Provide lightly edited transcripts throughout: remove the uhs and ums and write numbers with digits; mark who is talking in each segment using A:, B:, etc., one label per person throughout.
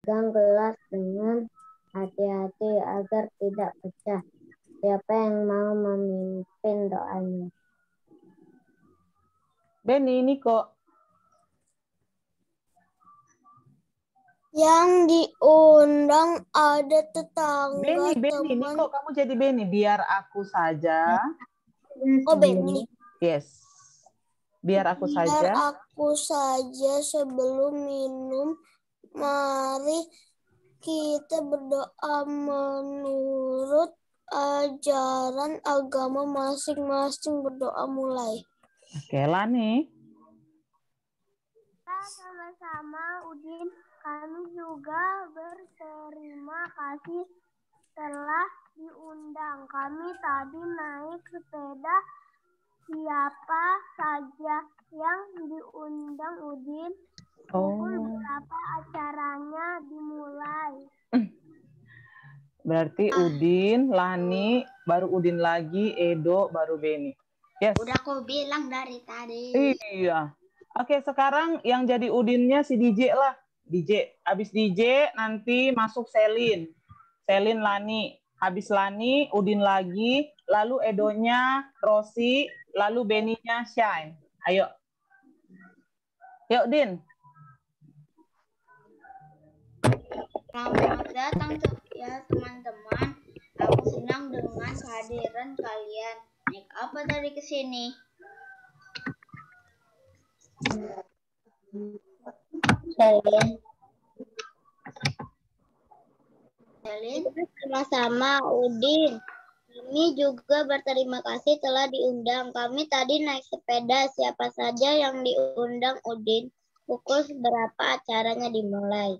A: memegang gelas dengan hati-hati agar tidak pecah. Siapa yang mau memimpin doanya?
B: Beni, Niko.
C: Yang diundang ada tetangga,
B: Beni,
C: teman.
B: Niko, kamu jadi Beni. Biar aku saja.
C: Oh, Beni.
B: Yes. Biar aku saja.
C: Biar aku saja sebelum minum. Mari kita berdoa menurut ajaran agama masing-masing. Berdoa mulai.
B: Oke, Lani.
A: Kita sama-sama, Udin. Kami juga berterima kasih telah diundang. Kami tadi naik sepeda. Siapa saja yang diundang, Udin? Pukul berapa acaranya dimulai?
B: Berarti Udin, Lani, baru Udin lagi, Edo, baru Beni. Yes.
A: Udah aku bilang dari tadi.
B: Iya. Oke, sekarang yang jadi Udinnya si DJ lah. DJ. Habis DJ nanti masuk Selin. Selin, Lani. Habis Lani, Udin lagi. Lalu Edonya, Rosi. Lalu Beninya, Shine. Ayo. Yuk, Din.
A: Selamat datang ya teman-teman. Aku senang dengan kehadiran kalian. Naik apa dari ke sini? Selin. Sama-sama, Udin. Kami juga berterima kasih telah diundang. Kami tadi naik sepeda. Siapa saja yang diundang, Udin? Pukul berapa acaranya dimulai?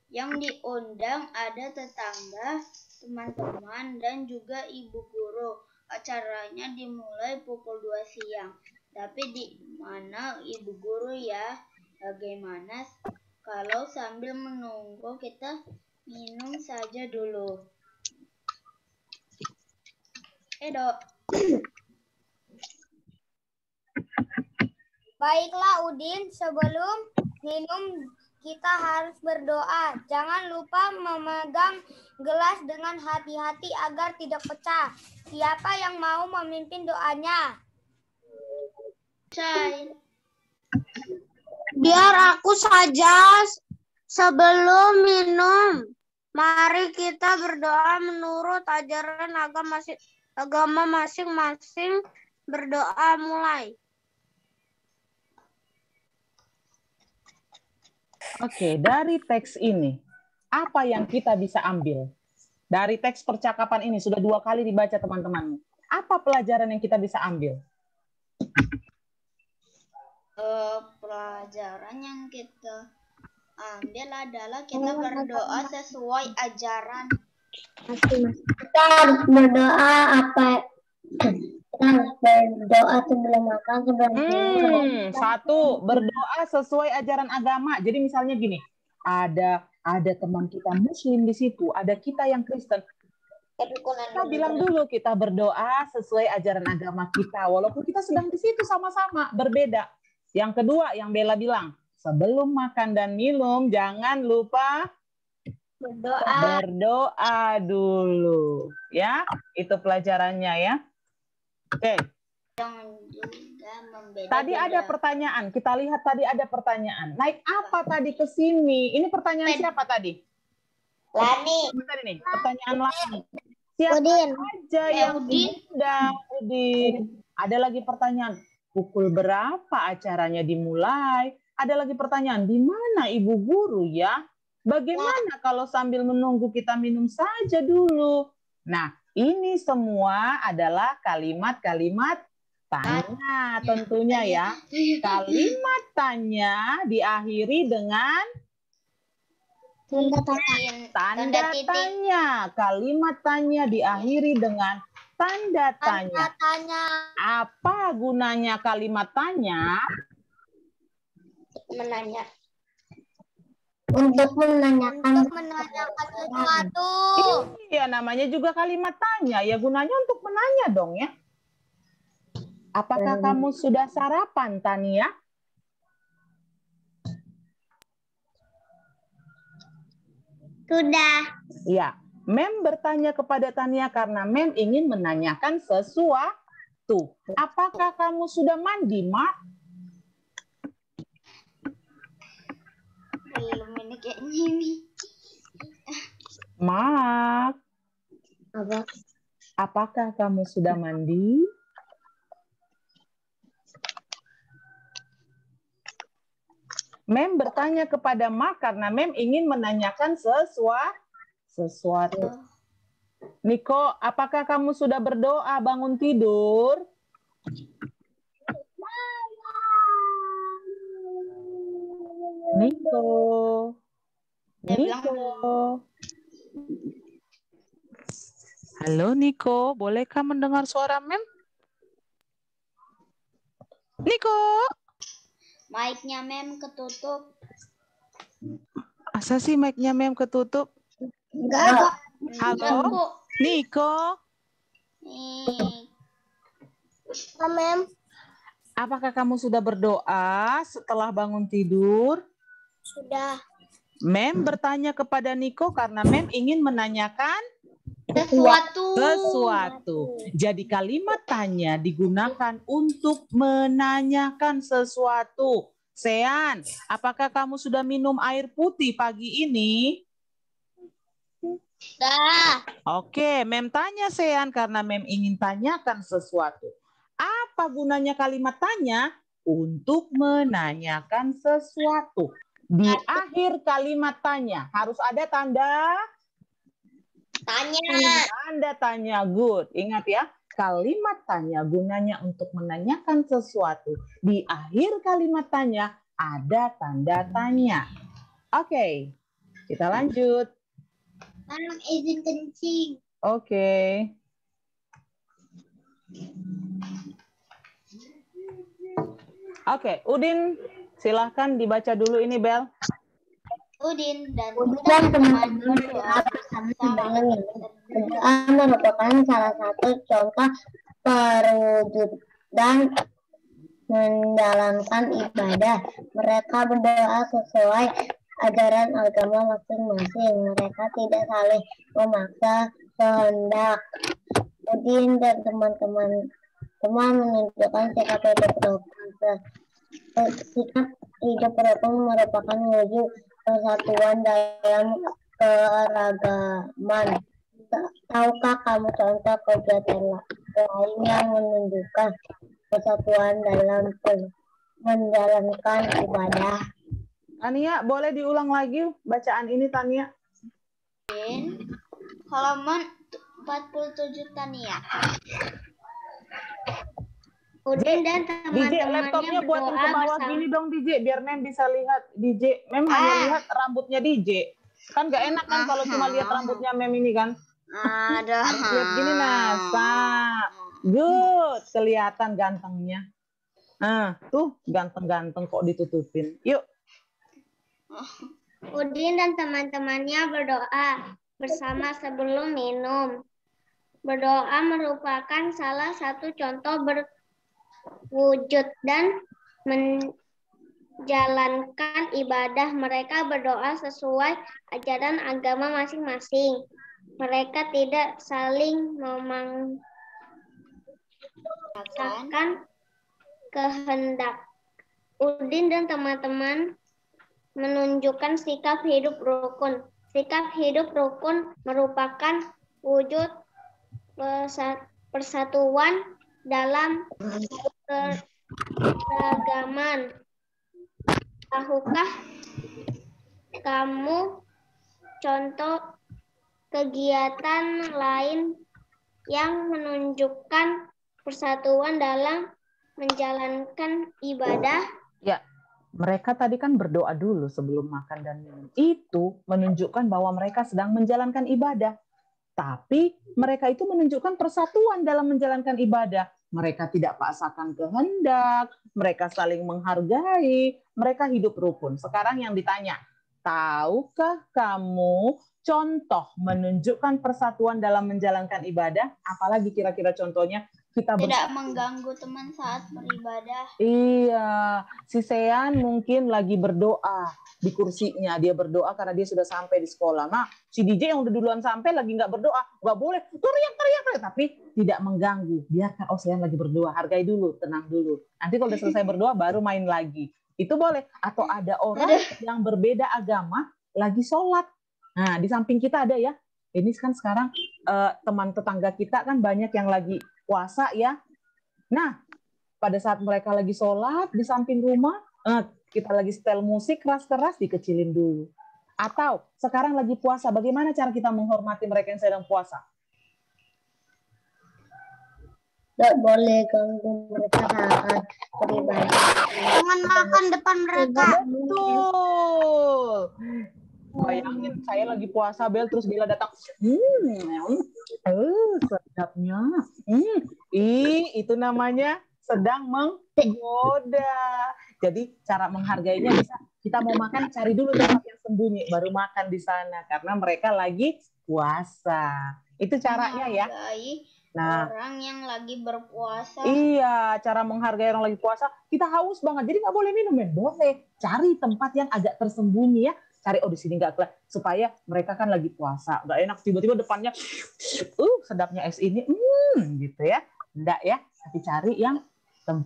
A: Yang diundang ada tetangga, teman-teman, dan juga ibu guru. Acaranya dimulai pukul 2 siang. Tapi di mana ibu guru ya? Bagaimana kalau sambil menunggu kita minum saja dulu? Edo. Baiklah Udin, sebelum minum kita harus berdoa. Jangan lupa memegang gelas dengan hati-hati agar tidak pecah. Siapa yang mau memimpin doanya? Saya.
C: Biar aku saja sebelum minum. Mari kita berdoa menurut ajaran agama masing-masing. Berdoa mulai.
B: Oke, dari teks ini, apa yang kita bisa ambil? Dari teks percakapan ini, sudah 2 kali dibaca teman-teman. Apa pelajaran yang kita bisa ambil?
A: Pelajaran yang kita ambil adalah kita berdoa sesuai ajaran. Kita harus berdoa berdoa sebelum makan, sebelum
B: Satu, berdoa sesuai ajaran agama. Jadi misalnya gini, ada teman kita Muslim di situ, ada kita yang Kristen. Kita bilang dulu kita berdoa sesuai ajaran agama kita, walaupun kita sedang di situ sama-sama berbeda. Yang kedua, yang Bella bilang, sebelum makan dan minum jangan lupa berdoa dulu, ya. Itu pelajarannya ya. Oke. Tadi ada pertanyaan. Kita lihat tadi ada pertanyaan. Naik apa tadi ke sini? Ini pertanyaan siapa tadi?
A: Lani.
B: Nih, pertanyaan Lani. Siapa saja yang diundang, Udin? Ada lagi pertanyaan. Pukul berapa acaranya dimulai? Ada lagi pertanyaan. Di mana ibu guru ya? Bagaimana kalau sambil menunggu kita minum saja dulu? Nah, ini semua adalah kalimat-kalimat tanya tentunya ya. Kalimat tanya diakhiri dengan tanda tanya. Kalimat tanya diakhiri dengan tanda tanya. Apa gunanya kalimat tanya?
A: Menanya. Untuk menanyakan sesuatu.
B: Iya, namanya juga kalimat tanya. Ya gunanya untuk menanya dong ya. Apakah kamu sudah sarapan, Tania?
A: Sudah.
B: Ya, Mem bertanya kepada Tania karena Mem ingin menanyakan sesuatu. Apakah kamu sudah mandi, Mak?
A: Belum ini kayaknya ini.
B: Mak,
A: Apa?
B: apakah kamu sudah mandi? Mem bertanya kepada Mak karena Mem ingin menanyakan sesuatu. Niko, apakah kamu sudah berdoa bangun tidur? Niko. Niko. Halo Niko, bolehkah mendengar suara Mem? Niko.
A: Mic-nya Mem ketutup.
B: Asa sih mic-nya Mem ketutup?
A: Enggak.
B: Halo? Niko.
A: Mem.
B: Apakah kamu sudah berdoa setelah bangun tidur?
A: Sudah.
B: Mem bertanya kepada Niko karena Mem ingin menanyakan sesuatu. Jadi kalimat tanya digunakan untuk menanyakan sesuatu. Sean, apakah kamu sudah minum air putih pagi ini?
A: Sudah.
B: Oke, Mem tanya Sean karena Mem ingin tanyakan sesuatu. Apa gunanya kalimat tanya? Untuk menanyakan sesuatu. Di akhir kalimat tanya harus ada tanda
A: Tanya.
B: tanya. Good. Ingat ya, kalimat tanya gunanya untuk menanyakan sesuatu. Di akhir kalimat tanya ada tanda tanya. Oke, kita lanjut.
A: Mem izin kencing.
B: Oke. Oke, Udin, silahkan dibaca dulu ini, Bel.
A: Udin dan teman-teman berdoa bersama-sama.
D: Berdoa merupakan salah satu contoh perwujudan menjalankan ibadah. Mereka berdoa sesuai ajaran agama masing-masing. Mereka tidak saling memaksa kehendak. Udin dan teman-teman menunjukkan sikap hidup rukun. Sikap hidup rukun merupakan wujud persatuan dalam keragaman. Tahukah kamu contoh kegiatan lain yang menunjukkan persatuan dalam menjalankan ibadah?
B: Tania, boleh diulang lagi bacaan ini, Tania?
A: Halaman 47 Tania. Udin dan
B: DJ,
A: teman-temannya
B: laptopnya buatin ke bawah gini dong, DJ, biar Mem bisa lihat. DJ, Mem hanya lihat rambutnya DJ. Kan gak enak kan kalau cuma lihat rambutnya Mem ini kan?
A: Ada.
B: Harus lihat gini, Nasa. Good, kelihatan gantengnya. Nah, tuh ganteng-ganteng kok ditutupin. Yuk.
A: Udin dan teman-temannya berdoa bersama sebelum minum. Berdoa merupakan salah satu contoh berwujud dan menjalankan ibadah. Mereka berdoa sesuai ajaran agama masing-masing. Mereka tidak saling memaksakan kehendak. Udin dan teman-teman menunjukkan sikap hidup rukun. Sikap hidup rukun merupakan wujud persatuan dalam keragaman. Tahukah kamu contoh kegiatan lain yang menunjukkan persatuan dalam menjalankan ibadah?
B: Ya, mereka tadi kan berdoa dulu sebelum makan dan minum. Itu menunjukkan bahwa mereka sedang menjalankan ibadah. Tapi mereka itu menunjukkan persatuan dalam menjalankan ibadah. Mereka tidak paksakan kehendak, mereka saling menghargai, mereka hidup rukun. Sekarang yang ditanya, tahukah kamu contoh menunjukkan persatuan dalam menjalankan ibadah? Apalagi kira-kira contohnya? kita
A: tidak mengganggu teman saat beribadah.
B: Iya, si Sean mungkin lagi berdoa di kursinya. Dia berdoa karena dia sudah sampai di sekolah. Nah, si DJ yang udah duluan sampai lagi nggak berdoa. Nggak boleh, teriak. Tapi tidak mengganggu. Biarkan, oh Sean lagi berdoa. Hargai dulu, tenang dulu. Nanti kalau udah selesai berdoa, baru main lagi. Itu boleh. Atau ada orang yang berbeda agama lagi sholat. Nah, di samping kita ada ya. Ini kan sekarang teman tetangga kita kan banyak yang lagi puasa ya. Nah, pada saat mereka lagi sholat di samping rumah, kita lagi setel musik keras-keras, dikecilin dulu. Atau sekarang lagi puasa, bagaimana cara kita menghormati mereka yang sedang puasa?
D: Tidak boleh ganggu mereka saat beribadah.
C: Jangan makan depan mereka.
B: Betul. Bayangin saya lagi puasa, Bel, terus Bella datang. Sedapnya. Itu namanya sedang menggoda. Jadi cara menghargainya bisa, kita mau makan cari dulu tempat yang sembunyi, baru makan di sana karena mereka lagi puasa. Itu caranya ya. Nah,
A: orang yang lagi berpuasa.
B: Iya, cara menghargai orang lagi puasa. Kita haus banget, jadi nggak boleh minum ya. Boleh cari tempat yang agak tersembunyi ya. Cari, oh di sini nggak kelihatan, supaya mereka kan lagi puasa, nggak enak tiba-tiba depannya, sedapnya es ini, gitu ya, enggak ya, tapi cari yang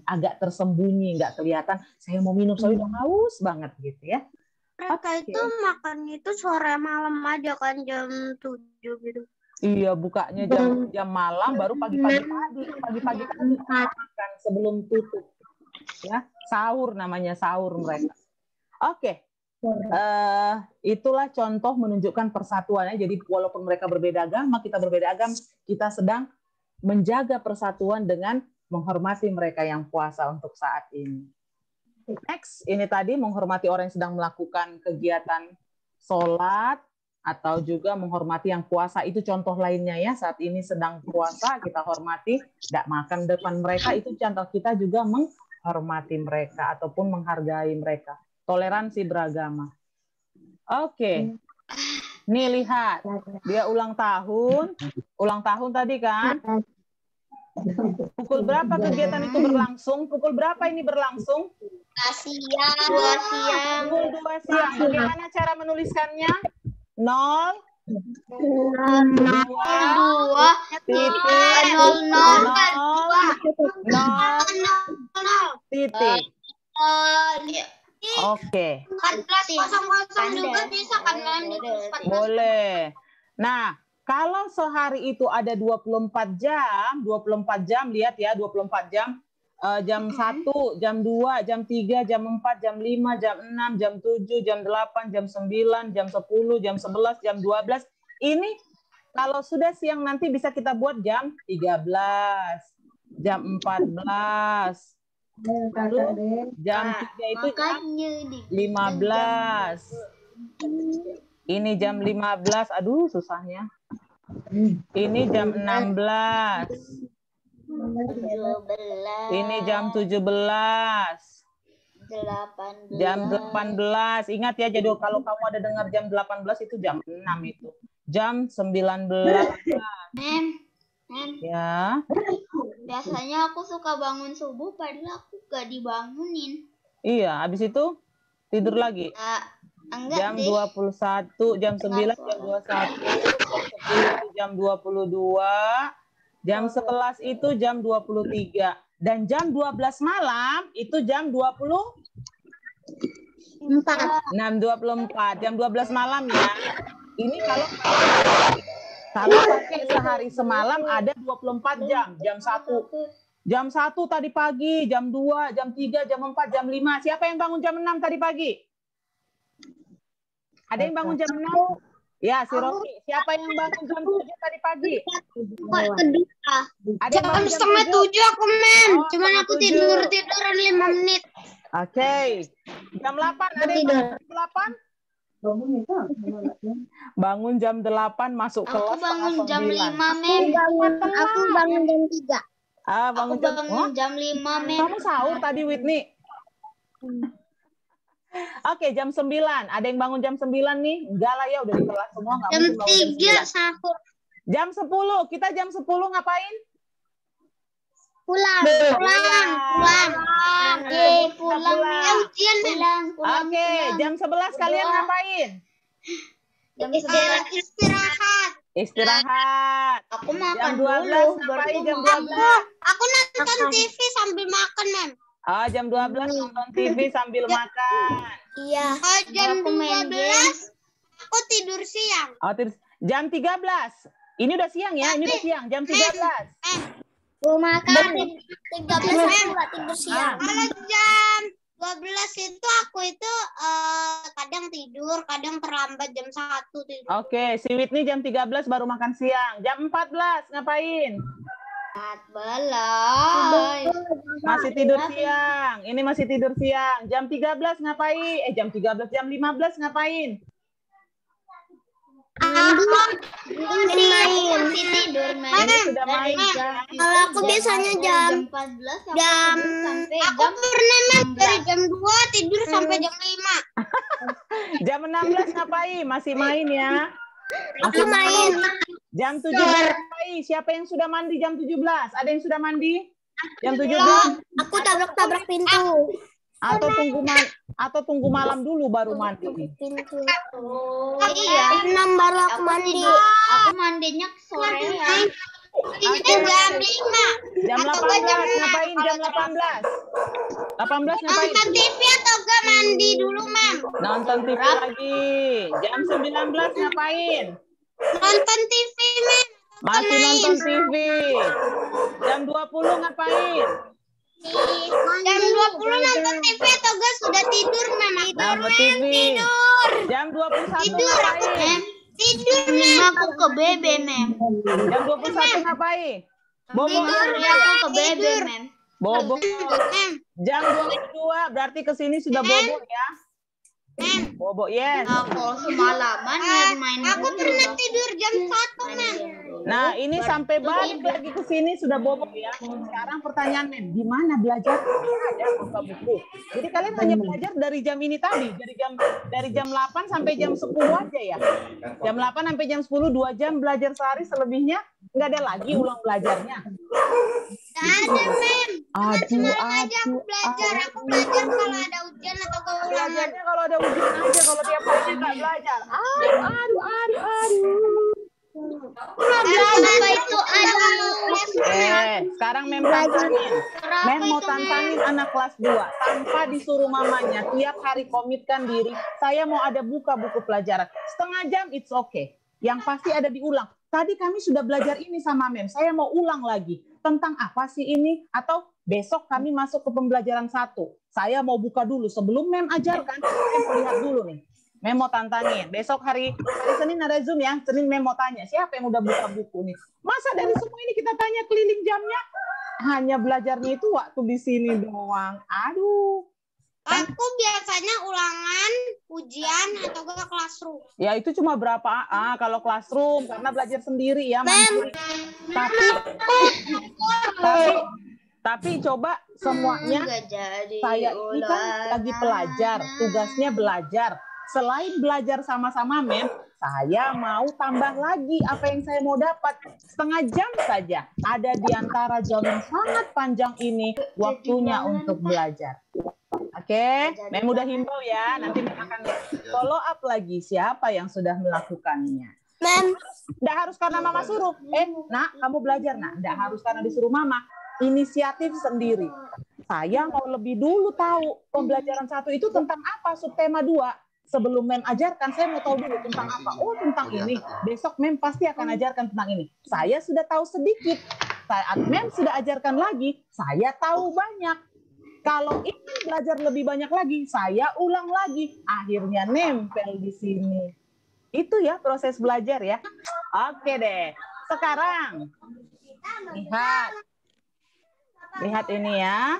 B: agak tersembunyi, nggak kelihatan. Saya mau minum, saya udah haus banget gitu ya.
C: Mereka itu makan itu sore malam aja kan jam 7 gitu.
B: Iya, bukanya jam malam, baru pagi-pagi makan sebelum tutup, ya, sahur namanya sahur mereka. Oke. Itulah contoh menunjukkan persatuannya. Jadi walaupun mereka berbeda agama, kita berbeda agama, kita sedang menjaga persatuan dengan menghormati mereka yang puasa untuk saat ini. Next, ini tadi menghormati orang yang sedang melakukan kegiatan sholat atau juga menghormati yang puasa. Itu contoh lainnya ya. Saat ini sedang puasa, kita hormati, tidak makan depan mereka. Itu contoh kita juga menghormati mereka ataupun menghargai mereka. Toleransi beragama. Oke. Nih lihat, dia ulang tahun tadi kan? Pukul berapa kegiatan itu berlangsung? Pukul berapa ini berlangsung?
A: 2 siang.
B: Pukul 2 siang. Bagaimana cara menuliskannya? 0, 2, Oke.
C: 14.00 juga bisa kan?
B: Boleh. Nah, kalau sehari itu ada 24 jam, lihat ya, 24 jam. Jam 1, jam 2, jam 3, jam 4, jam 5, jam 6, jam 7, jam 8, jam 9, jam 10, jam 11, jam 12. Ini kalau sudah siang nanti bisa kita buat jam 13, jam 14. Lalu jam 3 itu jam 15. Ini jam 15. Aduh, susahnya. Ini jam 16. Ini jam 17. Jam 18. Ingat ya, jadi kalau kamu ada dengar jam 18 itu jam 6 itu. Jam 19. Ya.
A: Biasanya aku suka bangun subuh padahal aku gak dibangunin.
B: Iya, habis itu tidur lagi. Jam 21, jam 9, jam 21, jam 10, jam 22, jam 11 itu jam 23. Dan jam 12 malam itu jam 24. Jam 12 malam ya. Ini kalau pakai sehari semalam ada 24 jam. Jam 1 tadi pagi, jam 2, jam 3, jam 4, jam 5. Siapa yang bangun jam 6 tadi pagi? Ada yang bangun jam 6? Ya, si Rocky. Siapa yang bangun jam 7 tadi pagi? Ada
C: jam setengah 7 aku, Mem. Cuman aku tiduran 5 menit.
B: Oke. Jam 8 ada yang bangun jam 8? Bangun jam 8 masuk kelas.
A: Aku bangun jam 5, Mem.
D: Aku bangun jam 3.
B: Bangun
A: jam 5, Mem.
B: Kamu sahur tadi, Whitney? Oke, jam 9. Ada yang bangun jam 9 nih? Enggak lah ya, udah di kelas semua.
C: Jam 3 sahur.
B: Jam 10. Kita jam 10 ngapain?
A: Pulang.
B: Oke, jam 11 kalian ngapain? Istirahat.
A: Aku makan
B: Jam 12 ngapain jam 12?
C: Aku nonton TV sambil makan, Mem.
B: Oh, jam 12 nonton TV sambil makan.
A: Iya.
C: Oh, jam 12 aku tidur siang.
B: Oh, jam 13. Ini udah siang ya, ini udah siang, jam 13.
A: Mau makan 13 aku nggak tidur siang.
C: Kalau jam 12 itu aku itu kadang tidur, kadang terlambat jam 1 tidur.
B: Oke, si Whitney jam 13 baru makan siang. Jam 14 ngapain?
C: 14.
B: Masih tidur siang. Ini masih tidur siang. Jam 13 ngapain? Jam 13, jam 15 ngapain?
A: Main.
B: Ini sudah main.
A: Kalau aku biasanya jam 14 sampai
C: Aku pernah dari jam 2 tidur sampai jam 5.
B: Jam 16 ngapain? Masih main ya?
A: aku main.
B: Jam 17 ngapain? Siapa yang sudah mandi jam 17? Ada yang sudah mandi? Jam 17?
A: Aku tabrak-tabrak pintu.
B: Atau tunggu malam dulu baru mandi.
A: Pintu.
C: Iya.
A: 6 baru aku mandi.
C: Aku mandinya sore ya. Ini jam 5.
B: Jam 18 ngapain? Jam 18. 18 ngapain?
C: Nonton TV atau enggak mandi dulu, Mem?
B: Nonton TV lagi. Jam 19 ngapain?
C: Nonton TV, Mem.
B: Masih nonton TV. Jam 20 ngapain?
C: Jam 20 nonton TV atau enggak sudah tidur, Mem?
B: Nonton TV. Jam 21
C: Tidur aku,
B: ngapain?
C: Mem. Tidur, Mem. Aku ke BB, Mem.
B: Jam 21 ngapain? Bobo
C: Tidur, aku ke BB, Mem.
B: Bobo.
C: Mem.
B: Jam 22 berarti kesini sudah bobo ya? Bobo, yes.
C: Aku semalaman main. Aku pernah tidur jam 1, Mem.
B: Nah, ini sampai balik lagi ke sini sudah bobo ya. Sekarang pertanyaannya, di mana belajar? Ada buka buku. Jadi kalian hanya belajar dari jam ini tadi, dari jam 8 sampai jam 10 aja ya. Jam 8 sampai jam 10 2 jam belajar sehari, selebihnya nggak ada lagi ulang belajarnya.
C: Ada, Mem.
B: Aduh,
C: aja aku belajar. Aku belajar kalau ada ujian atau keulangan.
B: Belajarnya kalau ada ujian aja, kalau tiap hari nggak belajar.
C: Apa itu ada?
B: Sekarang Mem tantangin. Mem mau tantangin anak kelas 2 tanpa disuruh mamanya. Tiap hari komitkan diri, saya mau ada buka buku pelajaran. Setengah jam, it's okay. Yang pasti ada diulang. Tadi kami sudah belajar ini sama Mem, saya mau ulang lagi. Tentang apa sih ini? Atau besok kami masuk ke pembelajaran 1. Saya mau buka dulu. Sebelum Mem ajarkan, Mem lihat dulu nih. Mem mau tantangin. Besok hari Senin ada Zoom ya. Senin Mem mau tanya, siapa yang udah buka buku nih? Masa dari semua ini kita tanya keliling jamnya? Hanya belajarnya itu waktu di sini doang. Aduh.
C: Aku biasanya ulangan, ujian, atau ke classroom.
B: Ya itu cuma berapa? Kalau classroom, karena belajar sendiri ya. Mandiri. Tapi coba semuanya, saya ini kan lagi pelajar, tugasnya belajar. Selain belajar sama-sama, Mem, saya mau tambah lagi apa yang saya mau dapat. Setengah jam saja. Ada di antara jam yang sangat panjang ini, waktunya untuk belajar. Oke, Mem udah himbau ya. Nanti Mem akan follow up lagi siapa yang sudah melakukannya.
A: Mem,
B: nggak harus karena mama suruh. Nak, kamu belajar, nak. Nggak harus karena disuruh mama. Inisiatif sendiri. Saya mau lebih dulu tahu pembelajaran 1 itu tentang apa, subtema 2. Sebelum Mem ajarkan, saya mau tahu dulu tentang apa. Oh, tentang ini. Besok Mem pasti akan ajarkan tentang ini. Saya sudah tahu sedikit. Saat Mem sudah ajarkan lagi, saya tahu banyak. Kalau ingin belajar lebih banyak lagi, saya ulang lagi. Akhirnya nempel di sini. Itu ya proses belajar ya. Oke deh. Sekarang lihat ini ya.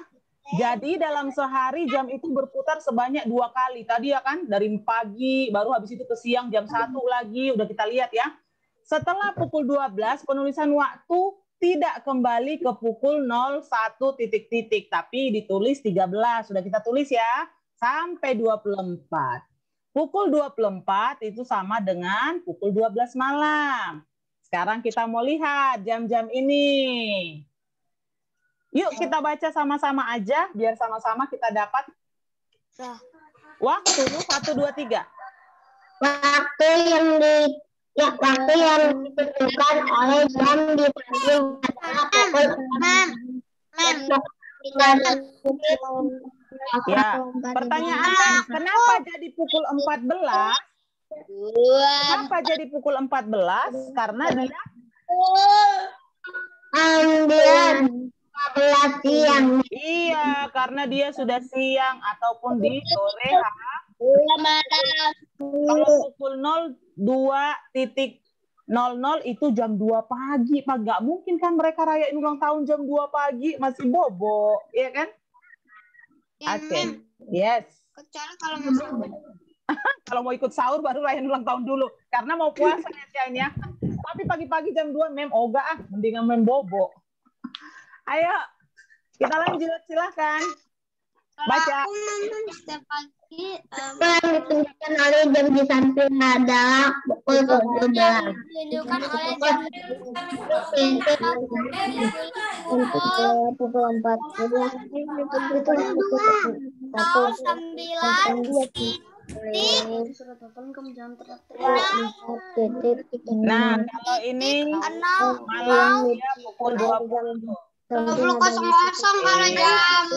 B: Jadi dalam sehari jam itu berputar sebanyak 2 kali. Tadi ya kan dari pagi, baru habis itu ke siang jam 1 lagi. Udah kita lihat ya. Setelah pukul 12, penulisan waktu tidak kembali ke pukul 01 titik-titik. Tapi ditulis 13. Sudah kita tulis ya. Sampai 24. Pukul 24 itu sama dengan pukul 12 malam. Sekarang kita mau lihat jam-jam ini. Yuk kita baca sama-sama aja, biar sama-sama kita dapat waktu 1, 2, 3.
D: Waktu yang ditentukan oleh jam di samping adalah pukul
B: Ya, pertanyaannya kenapa jadi pukul 14? Kenapa jadi pukul 14? Karena dia
D: ambil 14 siang.
B: Iya, karena dia sudah siang ataupun di sore Kalau pukul 02.00 itu jam 2 pagi, Pak. Nggak mungkin kan mereka rayain ulang tahun jam 2 pagi, masih bobo, iya kan? Oke, yes.
C: Kecuali kalau mau
B: Kalau mau ikut sahur baru rayain ulang tahun dulu, karena mau puasa ya Cian ya. Tapi pagi-pagi jam 2 mem oga mendingan mem bobo. Ayo, kita lanjut, silahkan. Baca.
C: aku nonton setiap pagi.
D: Yang ditunjukkan oleh jam di samping adalah pukul 12.
C: Ditunjukkan oleh jam
D: Pukul 14.
C: Tahun 9
B: Nah, kalau ini
C: 6
B: malam ya pukul 20.
C: 20.00 kalau jam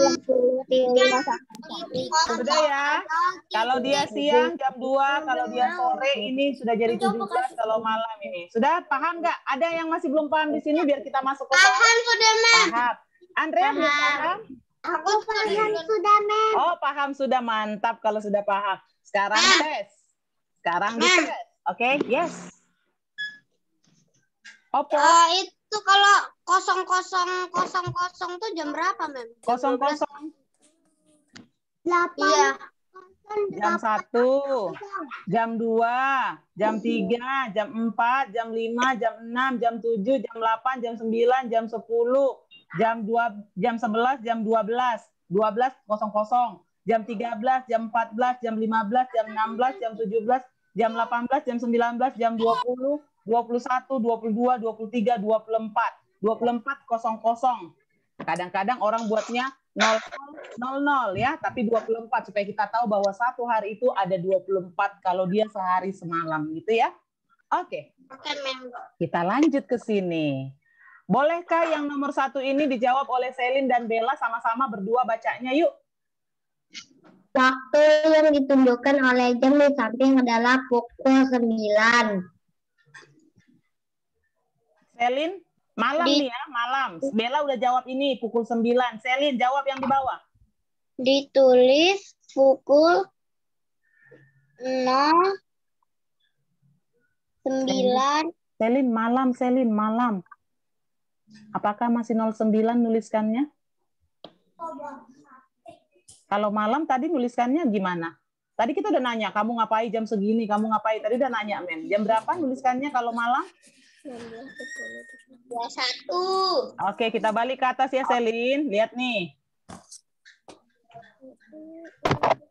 B: Sudah ya. Kalau dia siang jam 2, kalau dia sore ini sudah jadi 17 kalau malam ini. Sudah paham nggak? Ada yang masih belum paham di sini biar kita masuk ke
C: paham sudah, Mem.
B: Paham. Andrea belum paham?
C: Aku paham sudah, Mem.
B: Oh, paham sudah, mantap kalau sudah paham. Sekarang tes. Sekarang dites. Oke, yes. Opo.
C: Itu kalau 00.00 tuh jam berapa, Mem?
B: 00.
C: Iya.
B: Jam 1, jam 2, jam 3, jam 4, jam 5, jam 6, jam 7, jam 8, jam 9, jam 10, jam 2, jam 11, jam 12, 12.00, jam 13, jam 14, jam 15, jam 16, jam 17, jam 18, jam 19, jam 20, 21, 22, 23, 24, 24.00. Kadang-kadang orang buatnya 00 ya, tapi 24 supaya kita tahu bahwa satu hari itu ada 24 kalau dia sehari semalam gitu ya. Oke.
C: Oke, Mem.
B: Kita lanjut ke sini. Bolehkah yang nomor 1 ini dijawab oleh Selin dan Bella sama-sama berdua bacanya yuk?
D: Waktu yang ditunjukkan oleh jam di samping adalah pukul 9.
B: Selin? Malam nih ya, malam. Bella udah jawab ini, pukul 9. Selin, jawab yang di bawah.
A: Ditulis pukul 09.
B: Selin, malam, Selin, malam. Apakah masih 09 nuliskannya? Kalau malam tadi nuliskannya gimana? Tadi kita udah nanya, kamu ngapain jam segini, kamu ngapain? Tadi udah nanya, Men. Jam berapa nuliskannya kalau malam?
C: 21.
B: Oke, kita balik ke atas ya, Selin. Lihat nih.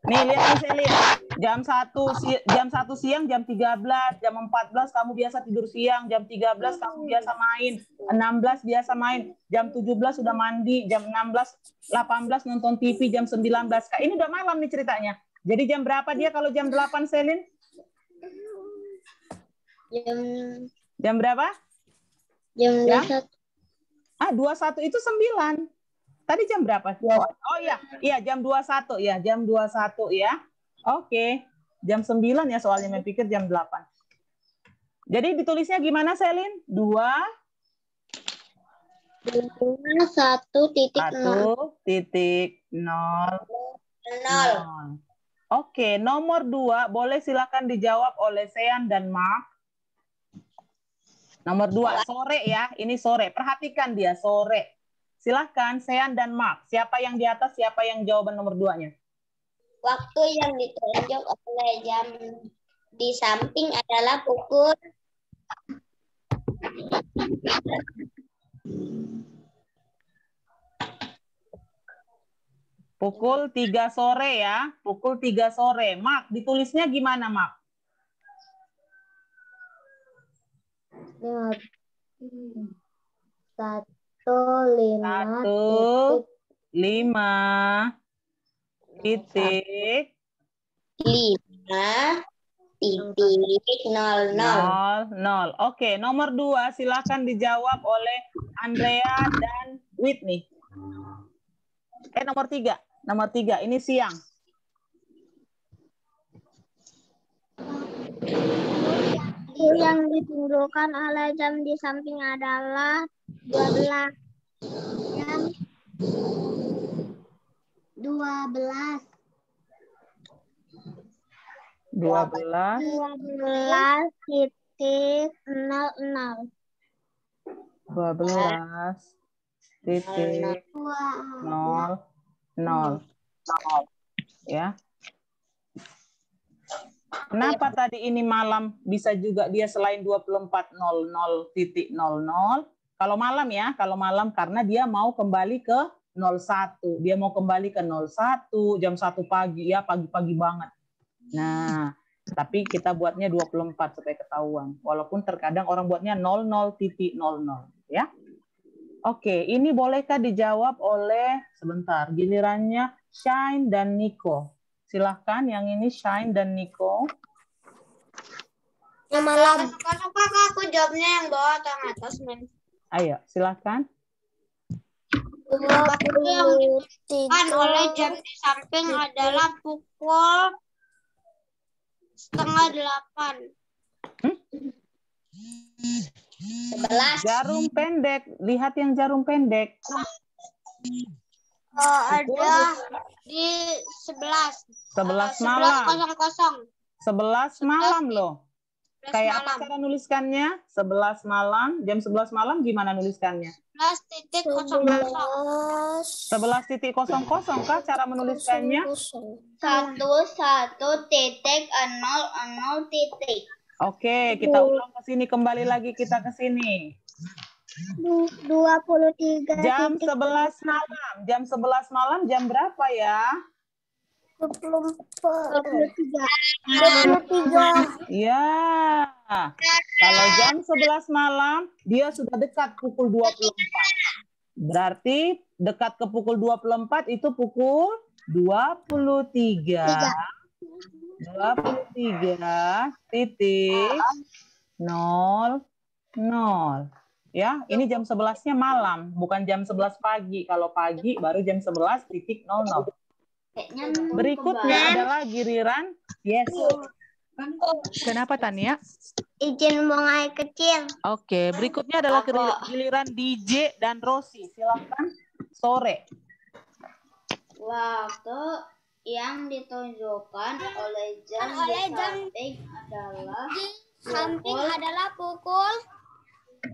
B: Nih, lihat nih, Selin. Jam 1 siang, jam 13, jam 14 kamu biasa tidur siang, jam 13 kamu biasa main, 16 biasa main, jam 17 sudah mandi, jam 16, 18 nonton TV, jam 19. Kak, ini udah malam nih ceritanya. Jadi jam berapa dia kalau jam 8, Selin? Jam berapa?
A: Jam 21.
B: 21 itu 9. Tadi jam berapa? Oh iya, iya jam 21 ya, jam 21 ya. Oke. Jam 9 ya soalnya saya pikir jam 8. Jadi ditulisnya gimana, Selin? 1.0. Oke, nomor 2 boleh silakan dijawab oleh Sean dan Mark. Nomor 2, sore ya. Ini sore. Perhatikan dia, sore. Silahkan, Sean dan Mark. Siapa yang di atas, siapa yang jawaban nomor 2-nya?
A: Waktu yang ditunjuk oleh jam di samping adalah pukul
B: Pukul 3 sore ya. Pukul 3 sore. Mark, ditulisnya gimana, Mark?
D: 1
B: Oke, nomor 2 silakan dijawab oleh Andrea dan Whitney. Nomor 3. Nomor 3, ini siang.
A: Yang ditunjukkan oleh jam di samping adalah 12 jam 12 titik 00
B: ya. Kenapa tadi ini malam bisa juga dia selain 24.00.00? Kalau malam ya, kalau malam karena dia mau kembali ke 01. Dia mau kembali ke 01 jam 1 pagi ya, pagi-pagi banget. Nah, tapi kita buatnya 24 supaya ketahuan. Walaupun terkadang orang buatnya 00.00 ya. Oke, ini bolehkah dijawab oleh sebentar, gilirannya Shine dan Nico. Silahkan yang ini Shine dan Nico.
C: Yang malam. Suka-suka aku jawabnya yang bawah atau yang atas, men.
B: Ayo, silahkan.
C: 23 oleh jam di samping adalah pukul 7:30.
B: 11. Jarum pendek, lihat yang jarum pendek.
C: Ada di 11.
B: 11 malam. 11 malam loh. Kayak
C: malam.
B: apa cara nuliskannya? 11 malam, jam 11 malam gimana nuliskannya?
C: 11.00.
B: 11.00 kah cara menuliskannya?
C: 11.00 titik.
B: Oke, kita ulang ke sini, kembali lagi kita ke sini.
A: 23
B: Jam 11 malam. Jam 11 malam jam berapa ya?
A: 23.
B: Ya. Kalau jam 11 malam dia sudah dekat pukul 24. Berarti dekat ke pukul 24 itu pukul 23. 23.00. Ya, ini jam 11-nya malam, bukan jam 11 pagi. Kalau pagi baru jam 11.00. Berikutnya adalah giliran. Yes. Kenapa Tania?
A: Izin buang air kecil.
B: Oke, berikutnya adalah giliran DJ dan Rosi. Silakan sore.
C: Waktu yang ditunjukkan oleh jam di samping adalah pukul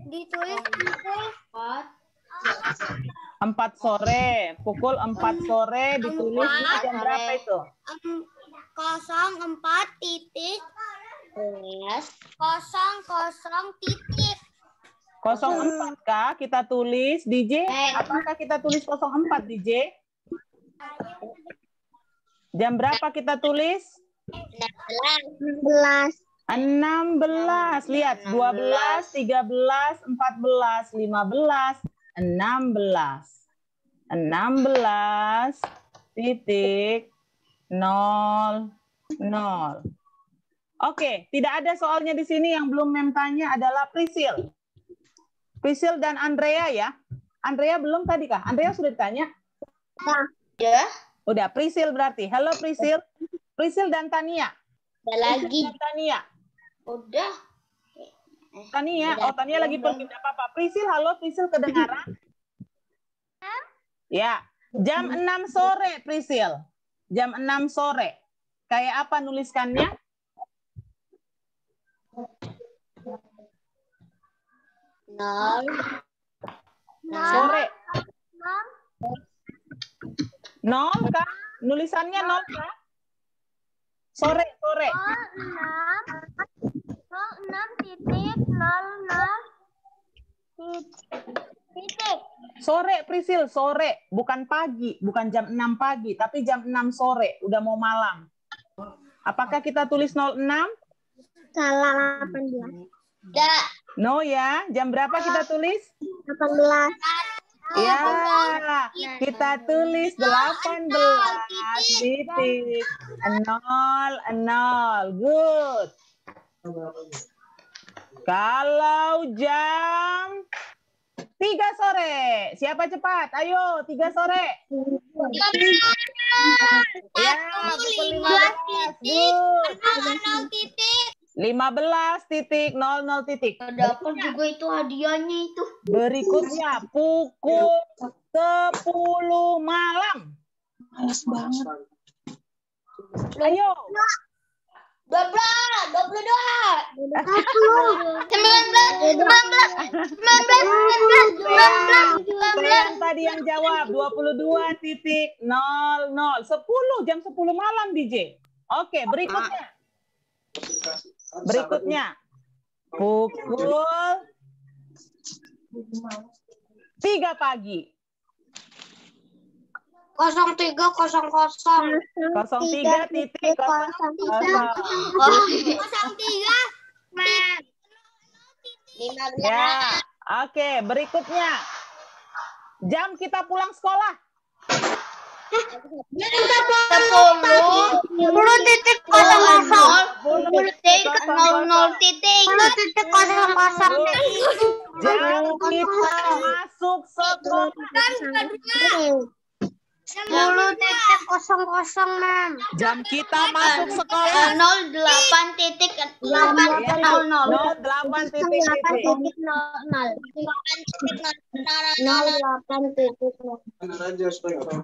C: ditulis pukul
B: 4 sore. Pukul 4 sore ditulis itu jam berapa itu?
C: 04 titik 00 titik
B: 04 kah kita tulis DJ? Apakah kita tulis 04 DJ? Jam berapa kita tulis?
A: 16.
B: 16. Lihat 12, 13, 14, 15, 16. 16.00. Oke, tidak ada soalnya di sini. Yang belum Mem tanya adalah Prisil. Prisil dan Andrea ya. Andrea belum tadi kah? Andrea sudah ditanya?
C: ya.
B: Udah, Prisil berarti. Halo Prisil. Prisil dan Tania.
C: Ada lagi.
B: Dan Tania.
C: Udah.
B: Tania, Tania lagi pergi. Tidak apa-apa. Prisil, halo Prisil, kedengaran? Ya, jam 6 sore Prisil. Jam 6 sore. Kayak apa nuliskannya? Sore. 0 kah? Nulisannya 0 kah? Sore.
A: 06.00
B: Sore, Prisil, sore. Bukan pagi, bukan jam 6 pagi, tapi jam 6 sore. Udah mau malam. Apakah kita tulis 06?
A: Salah 18.
C: Enggak.
B: No ya. Jam berapa kita tulis?
A: 18.
B: Ya, kita tulis 18 titik 0, 0. Good. Kalau jam 3 sore, siapa cepat? Ayo, 3 sore. Ya, pukul 15. Good. 15 titik 00 titik.
C: Dapat juga itu hadiahnya itu.
B: Berikutnya pukul 10 malam.
E: Malas banget.
B: Ayo.
C: 12, 22,
B: 19 tadi yang jawab 22 titik 00. 10 jam 10 malam DJ. Oke, berikutnya. Pukul 3 pagi.
C: 03.00.
B: 03 titik
C: 15.
B: Ya, oke. Berikutnya, jam kita pulang sekolah.
C: 10.00.
B: Jam kita masuk sekolah.
C: 10.00, Mem.
B: Jam kita masuk sekolah.
C: 08.00.
B: 08 titik.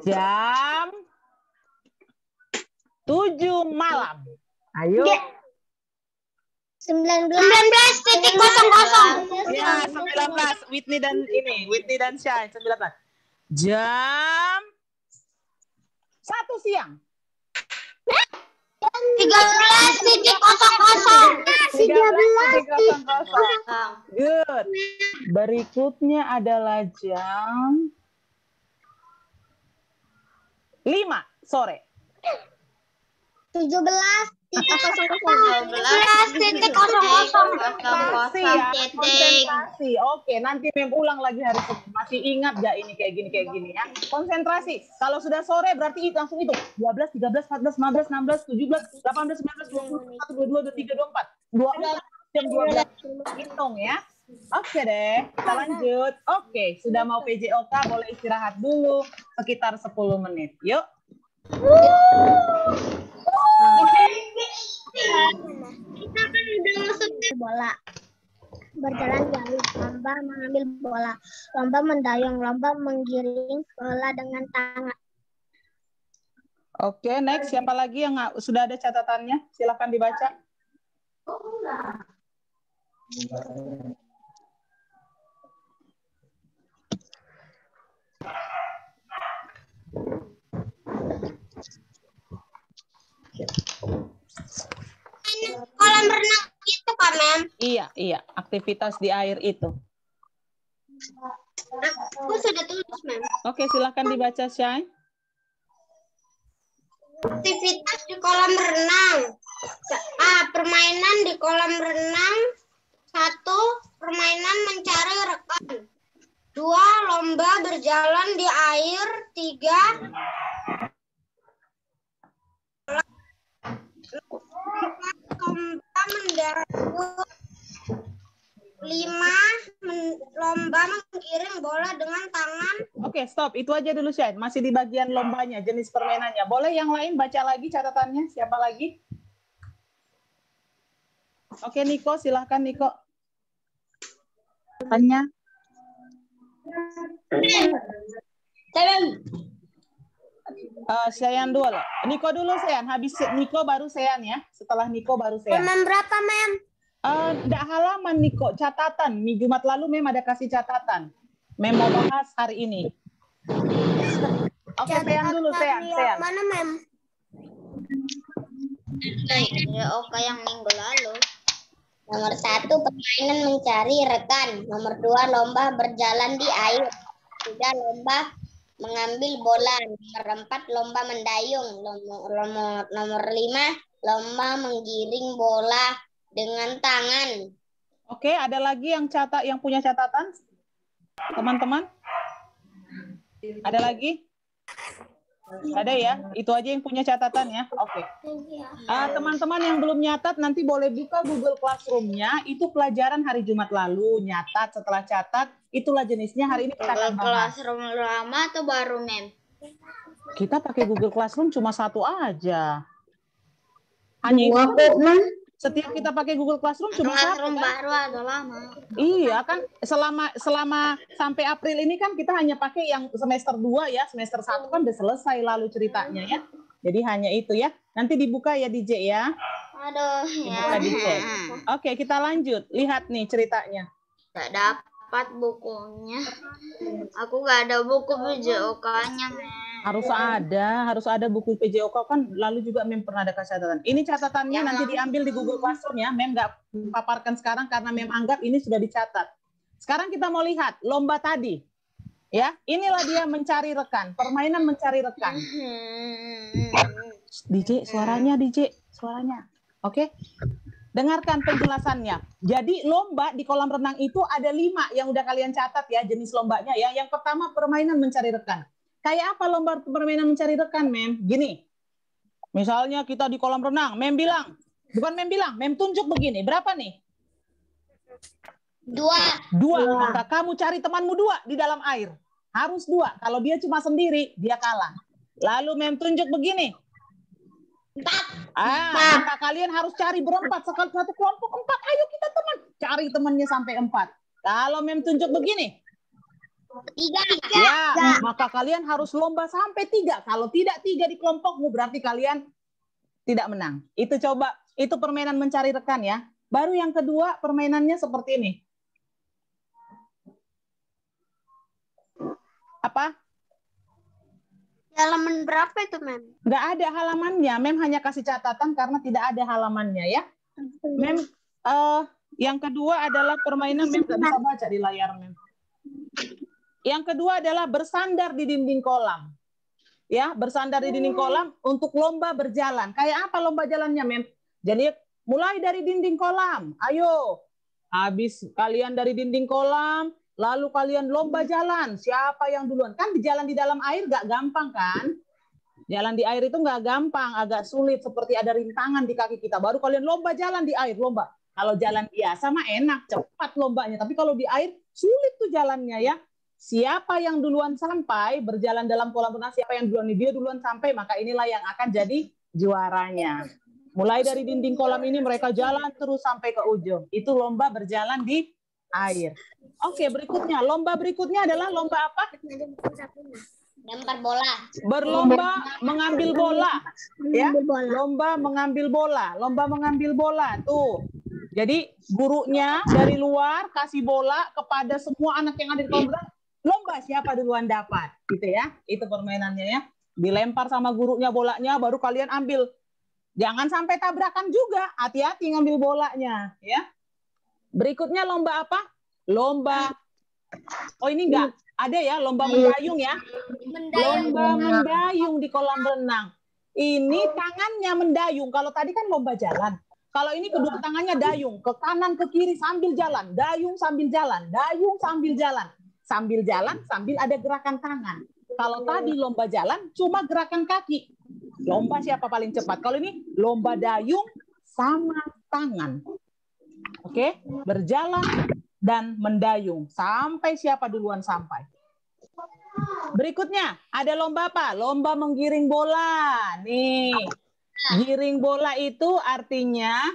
B: Jam 7 malam. Ayo.
C: 19.00.
B: Ya, 19. Whitney dan Shine 19. Jam 1 siang.
C: 13.00.
B: 13.00. Good. Berikutnya adalah jam 5 sore.
C: 17.00.
B: Oke, nanti Mem ulang lagi hari Senin. Masih ingat gak ini kayak gini ya? Konsentrasi. Kalau sudah sore berarti langsung itu 12, 13, 14, 15, 16, 17, 18, 19, 20, 21, 22, 23, 24, jam 12. Hitung ya. Oke deh, kita lanjut. Oke, sudah mau PJOK, boleh istirahat dulu sekitar 10 menit. Yuk.
A: Kita kan udah masuk bola. Berjalan jauh, lomba mengambil bola, lomba mendayung, lomba menggiring bola dengan tangan.
B: Oke, next. Siapa lagi yang sudah ada catatannya? Silakan dibaca.
C: Kolam renang itu kan, Mem?
B: Iya. Aktivitas di air itu.
C: Aku sudah tulis, Mem.
B: Oke, silakan dibaca, Shine.
C: Aktivitas di kolam renang. Permainan di kolam renang. 1. Permainan mencari rekan. 2. Lomba berjalan di air. 3. Lomba mendayung. 5. Lomba menggiring bola dengan tangan.
B: Oke, stop. Itu aja dulu, Shine. Masih di bagian lombanya, jenis permainannya. Boleh yang lain baca lagi catatannya? Siapa lagi? Oke, Niko. Silahkan, Niko. Tanya. Sean dulu. Niko dulu, Sean. Habis Niko baru Sean ya. Setelah Niko baru Sean.
C: Mem berapa, Mem?
B: Nggak halaman, Niko. Catatan. Jumat lalu Mem ada kasih catatan. Mem mau bahas hari ini. Oke, Sean dulu, Sean.
C: Mana, Mem? Oke, yang minggu lalu.
A: Nomor 1, permainan mencari rekan. Nomor 2, lomba berjalan di air. 3, lomba mengambil bola. Nomor 4, lomba mendayung. Nomor 5, lomba menggiring bola dengan tangan.
B: Oke, ada lagi yang punya catatan? Teman-teman? Ada lagi? Ada ya? Itu aja yang punya catatan ya? Oke. Teman-teman yang belum nyatat nanti boleh buka Google Classroom-nya. Itu pelajaran hari Jumat lalu. Nyatat setelah catat, itulah jenisnya hari ini kita akan bahas.
C: Classroom lama atau baru, Mem?
B: Kita pakai Google Classroom cuma satu aja. Hanya itu. Setiap kita pakai Google Classroom cuma satu kan?
C: Baru atau lama?
B: Iya kan, selama sampai April ini kan kita hanya pakai yang semester 2 ya, semester 1 kan udah selesai lalu ceritanya ya. Jadi hanya itu ya. Nanti dibuka ya DJ ya.
C: Aduh,
B: Dibuka DJ. Oke, kita lanjut. Lihat nih ceritanya.
C: Gak dapat bukunya. Aku gak ada buku PJOK-nya, Mem.
B: Harus ada buku PJOK kan, lalu juga Mem pernah ada catatan. Ini catatannya nanti diambil di Google Classroom ya. Mem nggak paparkan sekarang karena Mem anggap ini sudah dicatat. Sekarang kita mau lihat lomba tadi. Ya, inilah dia mencari rekan, permainan mencari rekan. DJ, suaranya. Oke. Dengarkan penjelasannya. Jadi lomba di kolam renang itu ada 5 yang udah kalian catat ya, jenis lombanya ya. Yang pertama permainan mencari rekan. Kayak apa lomba permainan mencari rekan, Mem? Gini, misalnya kita di kolam renang, Mem tunjuk begini, berapa nih?
C: 2.
B: Maka kamu cari temanmu 2 di dalam air. Harus 2, kalau dia cuma sendiri, dia kalah. Lalu Mem tunjuk begini.
C: 4.
B: Maka kalian harus cari berempat, satu kelompok 4, ayo kita teman. Cari temannya sampai 4. Kalau Mem tunjuk begini.
C: 3.
B: Ya, maka kalian harus lomba sampai 3. Kalau tidak 3 di kelompokmu berarti kalian tidak menang. Itu permainan mencari rekan ya. Baru yang kedua permainannya seperti ini. Apa?
C: Halaman berapa itu, Mem?
B: Nggak ada halamannya. Mem hanya kasih catatan karena tidak ada halamannya ya. Mem, yang kedua adalah permainan Mem nggak bisa baca di layar Mem. Yang kedua adalah bersandar di dinding kolam. Ya, bersandar di dinding kolam untuk lomba berjalan. Kayak apa lomba jalannya, Mem? Jadi mulai dari dinding kolam. Ayo. Habis kalian dari dinding kolam, lalu kalian lomba jalan. Siapa yang duluan? Kan jalan di dalam air nggak gampang kan? Jalan di air itu nggak gampang, agak sulit seperti ada rintangan di kaki kita. Baru kalian lomba jalan di air, lomba. Kalau jalan biasa mah enak, cepat lombanya. Tapi kalau di air sulit tuh jalannya ya. Siapa yang duluan sampai berjalan dalam kolam renang, siapa yang duluan dia duluan sampai, maka inilah yang akan jadi juaranya. Mulai dari dinding kolam ini mereka jalan terus sampai ke ujung. Itu lomba berjalan di air. Oke, berikutnya. Lomba berikutnya adalah lomba apa?
C: Lempar bola.
B: Berlomba mengambil bola. Ya, lomba mengambil bola. Lomba mengambil bola. Tuh. Jadi gurunya dari luar kasih bola kepada semua anak yang ada di kolam renang. Lomba siapa duluan dapat, gitu ya. Itu permainannya ya. Dilempar sama gurunya bolanya, baru kalian ambil. Jangan sampai tabrakan juga. Hati-hati ngambil bolanya, ya. Berikutnya lomba apa? Lomba. Oh ini enggak ada ya, lomba mendayung ya. Lomba mendayung di kolam renang. Ini tangannya mendayung. Kalau tadi kan lomba jalan. Kalau ini kedua tangannya dayung, ke kanan ke kiri sambil jalan, dayung sambil jalan, dayung sambil jalan. Sambil jalan, sambil ada gerakan tangan. Kalau tadi lomba jalan, cuma gerakan kaki. Lomba siapa paling cepat. Kalau ini lomba dayung sama tangan. Oke, berjalan dan mendayung. Sampai siapa duluan sampai. Berikutnya, ada lomba apa? Lomba menggiring bola. Nih, giring bola itu artinya...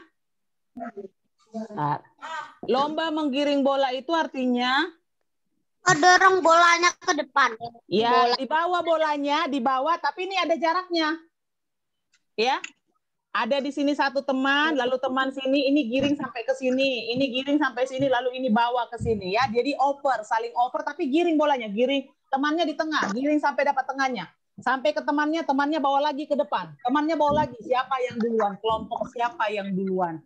B: Lomba menggiring bola itu artinya...
C: Dorong bolanya ke depan.
B: Ya, dibawa bolanya, dibawa, tapi ini ada jaraknya. Ya, ada di sini satu teman, lalu teman sini, ini giring sampai ke sini, ini giring sampai sini, lalu ini bawa ke sini. Ya, jadi over, saling over, tapi giring bolanya, giring temannya di tengah, giring sampai dapat tengahnya. Sampai ke temannya, temannya bawa lagi ke depan. Temannya bawa lagi, siapa yang duluan, kelompok siapa yang duluan.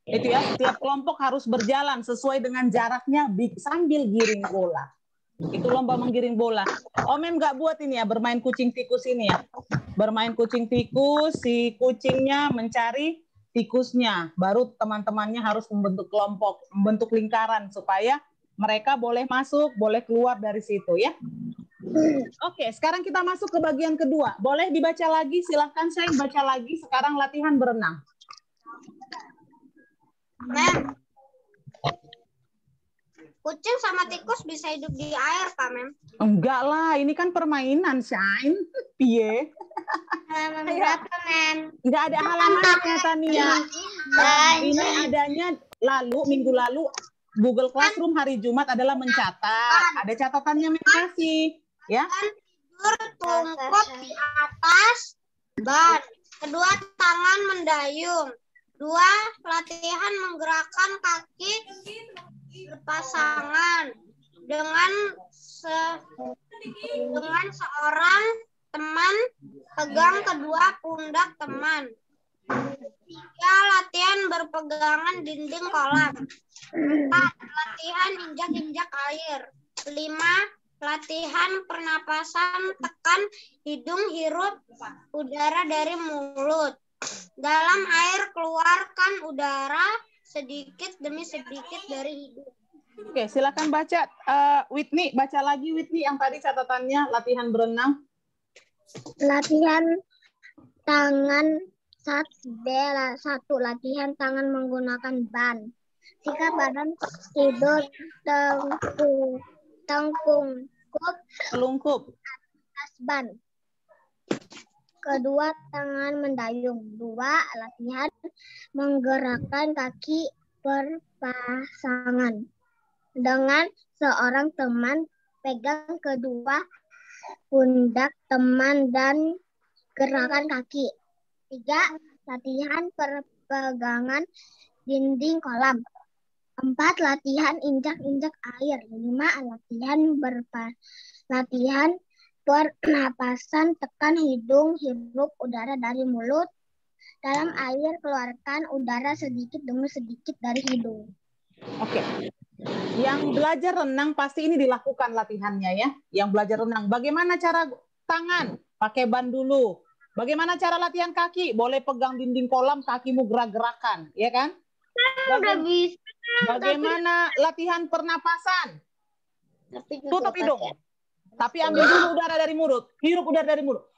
B: Itu ya, setiap kelompok harus berjalan sesuai dengan jaraknya sambil giring bola. Itu lomba menggiring bola. Mem nggak buat ini ya, bermain kucing tikus ini ya. Bermain kucing tikus, si kucingnya mencari tikusnya. Baru teman-temannya harus membentuk kelompok, membentuk lingkaran supaya mereka boleh masuk, boleh keluar dari situ ya. Oke, sekarang kita masuk ke bagian kedua. Boleh dibaca lagi? Silahkan saya baca lagi. Sekarang latihan berenang.
C: Mem, kucing sama tikus bisa hidup di air, Kak, Mem?
B: Enggak lah, ini kan permainan, Shine. Piye?
C: Halaman berapa, Mem?
B: Enggak ada halamannya, Tania. Ini adanya minggu lalu, Google Classroom hari Jumat adalah mencatat. Ada catatannya kasih. Ya.
C: Tidur tungkuk di atas ban. Kedua tangan mendayung. 2. Latihan menggerakkan kaki berpasangan dengan seorang teman, pegang kedua pundak teman. 3. Latihan berpegangan dinding kolam. 4. Latihan injak-injak air. 5. Latihan pernapasan, tekan hidung, hirup udara dari mulut. Dalam air keluarkan udara sedikit demi sedikit dari hidung.
B: Oke, silakan baca. Whitney, baca lagi Whitney yang tadi catatannya latihan berenang.
D: Latihan tangan 1. Latihan tangan menggunakan ban. 3. Badan tidur telungkup atas ban. Kedua tangan mendayung. 2. Latihan menggerakkan kaki berpasangan dengan seorang teman, pegang kedua pundak teman dan gerakan kaki. 3. Latihan perpegangan dinding kolam. 4. Latihan injak-injak air. 5. Latihan pernapasan, tekan hidung, hirup udara dari mulut. Dalam air keluarkan udara sedikit demi sedikit dari hidung.
B: Oke. Yang belajar renang pasti ini dilakukan latihannya ya. Yang belajar renang. Bagaimana cara tangan? Pakai ban dulu. Bagaimana cara latihan kaki? Boleh pegang dinding kolam, kakimu gerak-gerakan, ya kan? Bagaimana latihan pernapasan? Tutup hidung. Tapi ambil dulu udara dari mulut. Hirup udara dari mulut.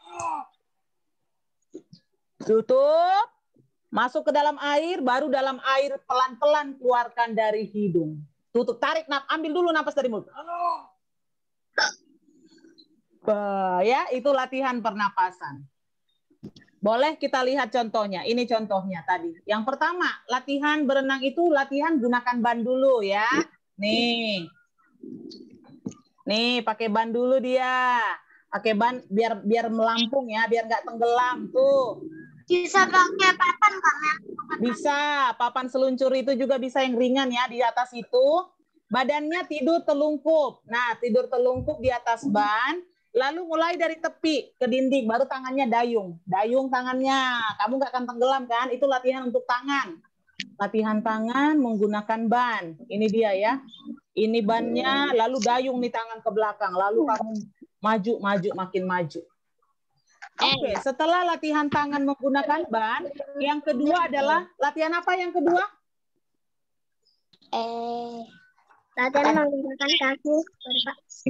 B: Tutup. Masuk ke dalam air. Baru dalam air pelan-pelan keluarkan dari hidung. Tutup. Tarik. Ambil dulu napas dari mulut. Ya, itu latihan pernapasan. Boleh kita lihat contohnya. Ini contohnya tadi. Yang pertama, latihan berenang itu latihan gunakan ban dulu ya. Nih. Nih, pakai ban dulu dia. Pakai ban biar melampung ya, biar nggak tenggelam tuh.
C: Bisa pakai papan, Kak?
B: Bisa, papan seluncur itu juga bisa yang ringan ya di atas itu. Badannya tidur telungkup. Nah, tidur telungkup di atas ban. Lalu mulai dari tepi ke dinding, baru tangannya dayung. Dayung tangannya. Kamu nggak akan tenggelam kan? Itu latihan untuk tangan. Latihan tangan menggunakan ban. Ini dia ya. Ini bannya, lalu dayung nih tangan ke belakang. Lalu kamu maju, makin maju. Oke, setelah latihan tangan menggunakan ban, yang kedua adalah latihan apa yang kedua?
D: Latihan menggunakan kaki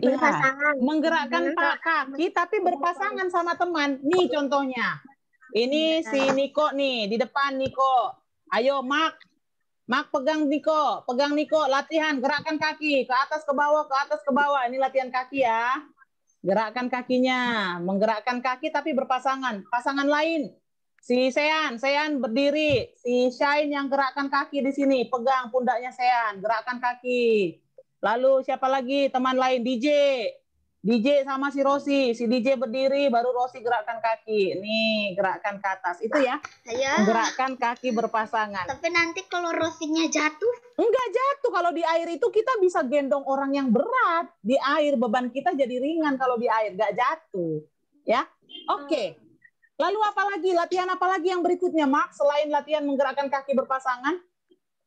D: berpasangan.
B: Ya, menggerakkan kaki tapi berpasangan sama teman. Nih contohnya. Ini si Niko nih, di depan Niko. Ayo, Mak pegang Niko, latihan, gerakkan kaki, ke atas ke bawah, ini latihan kaki ya. Gerakkan kakinya, menggerakkan kaki tapi berpasangan. Pasangan lain, si Sean berdiri, si Shine yang gerakkan kaki di sini, pegang pundaknya Sean, gerakkan kaki. Lalu siapa lagi teman lain, DJ sama si Rosi DJ berdiri, baru Rosi gerakkan kaki. Nih, gerakkan ke atas. Itu ya, menggerakkan kaki berpasangan.
C: Tapi nanti kalau Rosinya jatuh?
B: Enggak jatuh. Kalau di air itu kita bisa gendong orang yang berat. Di air beban kita jadi ringan kalau di air. Enggak jatuh. Ya, oke. Lalu apalagi? Latihan apalagi yang berikutnya, Mak? Selain latihan menggerakkan kaki berpasangan?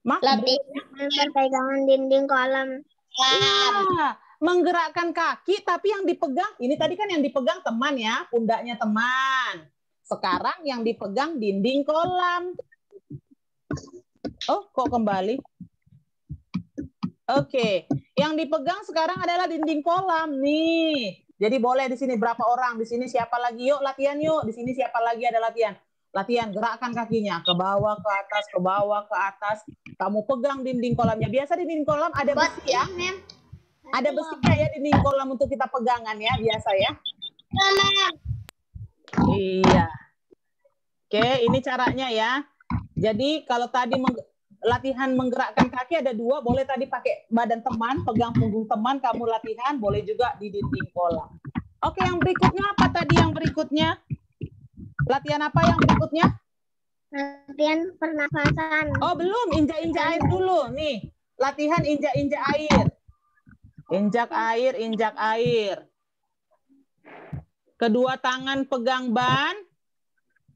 B: Mak?
D: Latihan perpegangan dinding kolam.
B: Ya, menggerakkan kaki tapi yang dipegang, ini tadi kan yang dipegang teman ya, pundaknya teman. Sekarang yang dipegang dinding kolam. Oh, kok kembali? Oke, yang dipegang sekarang adalah dinding kolam nih. Jadi boleh di sini berapa orang, di sini siapa lagi, yuk latihan yuk, di sini siapa lagi ada latihan. Latihan, gerakkan kakinya ke bawah, ke atas, ke bawah, ke atas. Kamu pegang dinding kolamnya. Biasa di dinding kolam ada besi ya. Ada besinya ya di dinding kolam untuk kita pegangan ya, biasa ya. Iya. Oke, ini caranya ya. Jadi kalau tadi latihan menggerakkan kaki ada 2, boleh tadi pakai badan teman, pegang punggung teman, kamu latihan, boleh juga di dinding kolam. Oke, yang berikutnya apa tadi yang berikutnya? Latihan apa yang berikutnya?
D: Latihan pernafasan.
B: Oh, belum, injak-injak air dulu. Nih, latihan injak-injak air. Injak air, injak air. Kedua tangan pegang ban.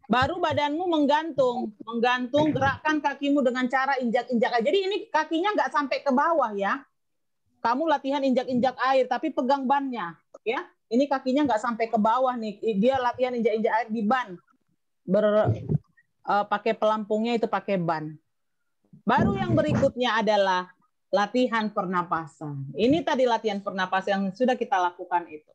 B: Baru badanmu menggantung. Menggantung, gerakkan kakimu dengan cara injak-injak air. Jadi ini kakinya nggak sampai ke bawah ya. Kamu latihan injak-injak air, tapi pegang bannya. Ya, ini kakinya nggak sampai ke bawah nih. Dia latihan injak-injak air di ban. Pakai pelampungnya itu pakai ban. Baru yang berikutnya adalah latihan pernapasan. Ini tadi latihan pernapasan yang sudah kita lakukan itu.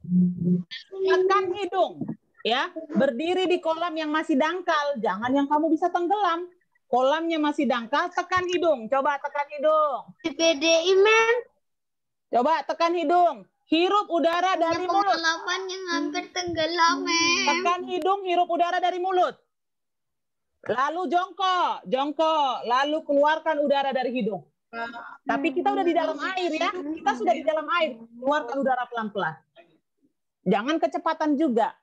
B: Tekan hidung. Ya, berdiri di kolam yang masih dangkal, jangan yang kamu bisa tenggelam. Kolamnya masih dangkal, tekan hidung. Coba tekan hidung.
C: PDI, Mem.
B: Coba tekan hidung. Hirup udara dari mulut.
C: Pengalaman yang hampir tenggelam, Mem.
B: Tekan hidung, hirup udara dari mulut. Lalu jongkok, jongkok. Lalu keluarkan udara dari hidung. Tapi kita udah di dalam air ya. Kita sudah di dalam air. Keluarkan udara pelan-pelan. Jangan kecepatan juga.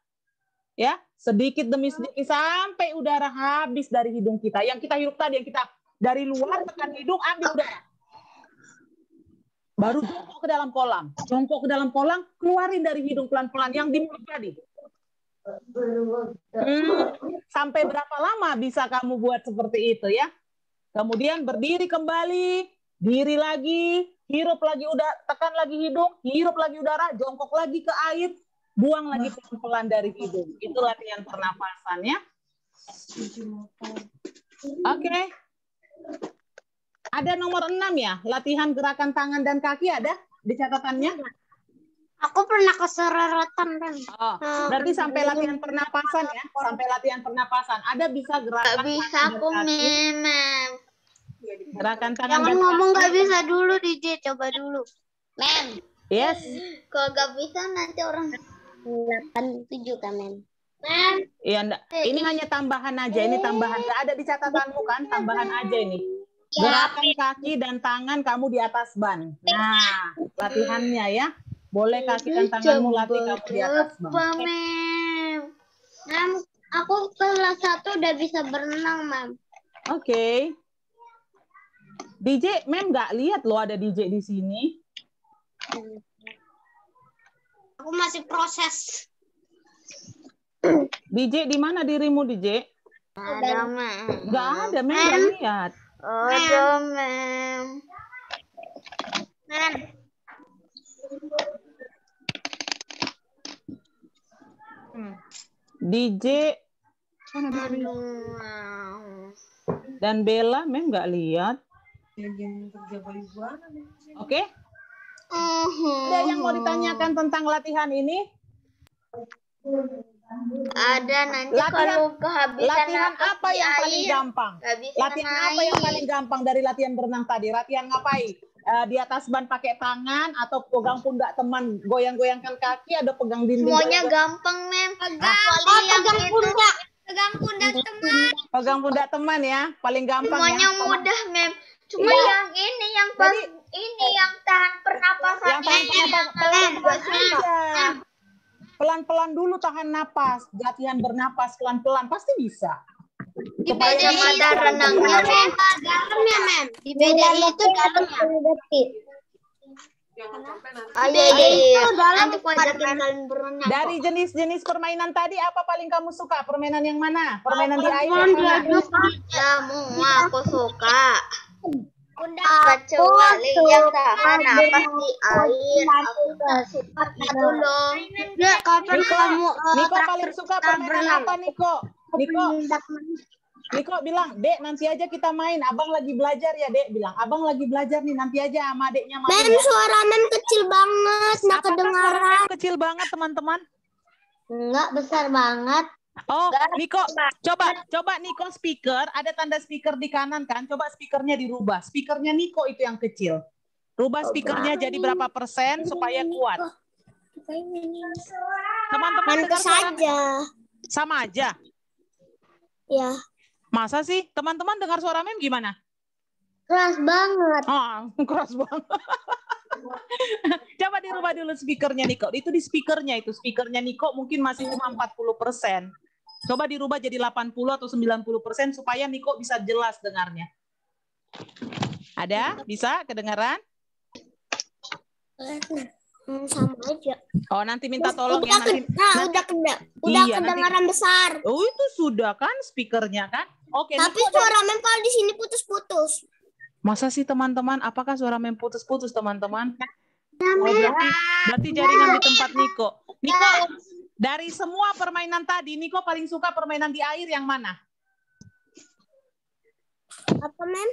B: Ya, sedikit demi sedikit sampai udara habis dari hidung kita. Yang kita hirup tadi, yang kita dari luar tekan hidung, ambil udara. Baru jongkok ke dalam kolam. Jongkok ke dalam kolam, keluarin dari hidung pelan-pelan yang di mulut tadi. Sampai berapa lama bisa kamu buat seperti itu ya? Kemudian berdiri kembali, diri lagi, hirup lagi udara, tekan lagi hidung, hirup lagi udara, jongkok lagi ke air. Buang lagi pelan-pelan dari hidung. Itu latihan pernapasan ya. Oke. Ada nomor 6 ya. Latihan gerakan tangan dan kaki ada di catatannya?
C: Aku pernah kesereretan, Mem.
B: Oh, berarti sampai latihan pernapasan ya. Sampai latihan pernapasan. Ada bisa gerakan
C: Gak bisa aku, Mem.
B: Gerakan tangan
C: Jangan
B: dan
C: ngomong
B: kaki.
C: gak bisa dulu, DJ. Coba dulu. Mem.
B: Yes.
C: Kalau gak bisa nanti orang
A: 87 kan, Mem?
B: Iya, ini hanya tambahan aja. Ini tambahan. Nggak ada di catatanmu kan? Tambahan aja ini. Gerakan kaki dan tangan kamu di atas ban. Nah, latihannya ya. Boleh kaki dan tanganmu latih kamu di atas ban.
A: Mem, aku kelas 1 udah bisa berenang, Mem.
B: Oke. DJ, Mem nggak lihat loh ada DJ di sini.
C: aku masih proses.
B: DJ di mana dirimu, DJ?
C: Ada, Mem.
B: Nggak ada, Mem nggak lihat.
C: Ada, Mem. Mem.
B: DJ dan Bella, Mem nggak lihat. Oke? Ada yang mau ditanyakan tentang latihan ini?
C: Ada nanti kalau kehabisan
B: latihan
C: napas
B: apa
C: di
B: yang
C: air,
B: paling gampang? Latihan apa yang paling gampang dari latihan berenang tadi? Latihan ngapain? Di atas ban pakai tangan atau pegang pundak teman, goyang-goyangkan kaki, ada pegang dinding?
C: Semuanya gampang, Mem. Kecuali yang itu. Pegang pundak teman.
B: Pegang pundak teman ya, paling gampang.
C: Semuanya
B: ya.
C: mudah, Mem. Cuma yang ini yang pas ini yang tahan pernapasan.
B: Yang tahan pernapasan pelan-pelan. Pelan-pelan dulu tahan napas. Latihan bernapas pelan-pelan pasti bisa.
C: Di BDI ada renangnya, Mem. Dalamnya, Mem. Di BDI itu dalamnya. Iya. Nanti aku ajakin kalian berenang.
B: Dari jenis-jenis permainan tadi apa paling kamu suka? Permainan yang mana? Permainan di air yang mana?
C: Semua aku suka. Kecuali yang tahan napas di air. Aku tak suka itu loh. Kapan kamu
B: Niko paling suka permainan apa, Niko? Niko Niko bilang, Dek nanti aja kita main. Abang lagi belajar ya, Dek. Bilang, abang lagi belajar nih, nanti aja sama adeknya main
C: Mem,
B: ya.
C: suara Mem kecil banget, nggak
B: Apakah suara
C: kedengaran.
B: Mem kecil banget, teman-teman?
A: Enggak besar banget.
B: Oh, Niko, coba Niko speaker, ada tanda speaker di kanan kan? Coba speakernya dirubah. Speakernya Niko itu yang kecil. Rubah speakernya jadi berapa persen supaya kuat. Teman-teman dengar suara
C: saja.
B: sama aja.
C: Ya.
B: Masa sih? Teman-teman dengar suara Mem gimana?
A: Keras banget.
B: Oh, keras banget. Coba dirubah dulu speakernya Niko. Itu di speakernya itu. Speakernya Niko mungkin masih cuma 40%. Coba dirubah jadi 80 atau 90% supaya Niko bisa jelas dengarnya. Ada? Bisa kedengaran?
C: Sama aja.
B: Oh, nanti minta tolong ya.
C: Udah kedengaran besar.
B: Oh, itu sudah kan speakernya kan? Oke.
C: Tapi suara Mem kalau di sini putus-putus.
B: Masa sih teman-teman? Apakah suara Mem putus-putus teman-teman? Oh, berarti jaringan di tempat Niko. Niko, dari semua permainan tadi, Niko paling suka permainan di air yang mana?
C: Apa, Mem?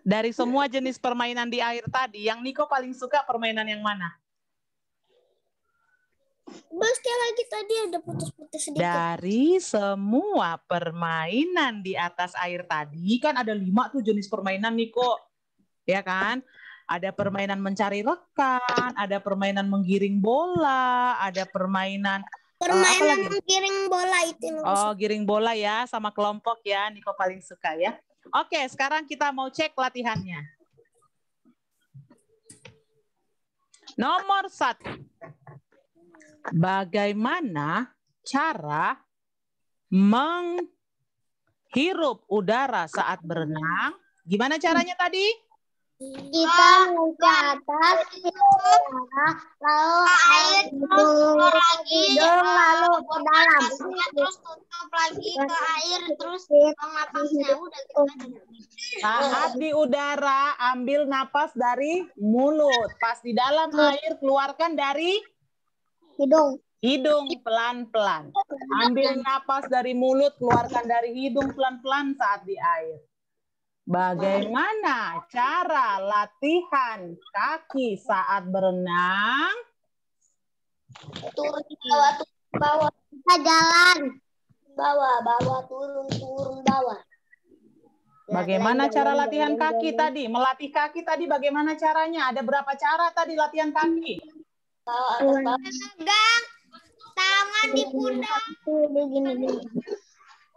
B: Dari semua jenis permainan di air tadi, yang Niko paling suka permainan yang mana?
C: Sekali lagi tadi ada putus-putus sedikit.
B: Dari semua permainan di atas air tadi, kan ada 5 tuh jenis permainan Niko. Ya kan? Ada permainan mencari rekan, ada permainan menggiring bola, ada permainan
C: menggiring bola itu.
B: Oh, giring bola ya, sama kelompok ya, Niko paling suka ya. Oke, sekarang kita mau cek latihannya. Nomor 1. Bagaimana cara menghirup udara saat berenang? Gimana caranya tadi?
A: Kita naik ke atas, lalu air turun lagi, lalu ke dalam.
C: Terus tutup lagi ke air, terus napasnya udah gitu aja.
B: Saat di udara, ambil napas dari mulut. Pas di dalam air, keluarkan dari hidung pelan-pelan. Ambil napas dari mulut, keluarkan dari hidung pelan-pelan saat di air. Bagaimana cara latihan kaki saat berenang?
C: Turun bawah.
A: Kita jalan.
C: Bawah, turun, bawah.
B: Bagaimana cara latihan kaki tadi? Melatih kaki tadi bagaimana caranya? Ada berapa cara tadi latihan kaki?
C: Pegang tangan di pundak.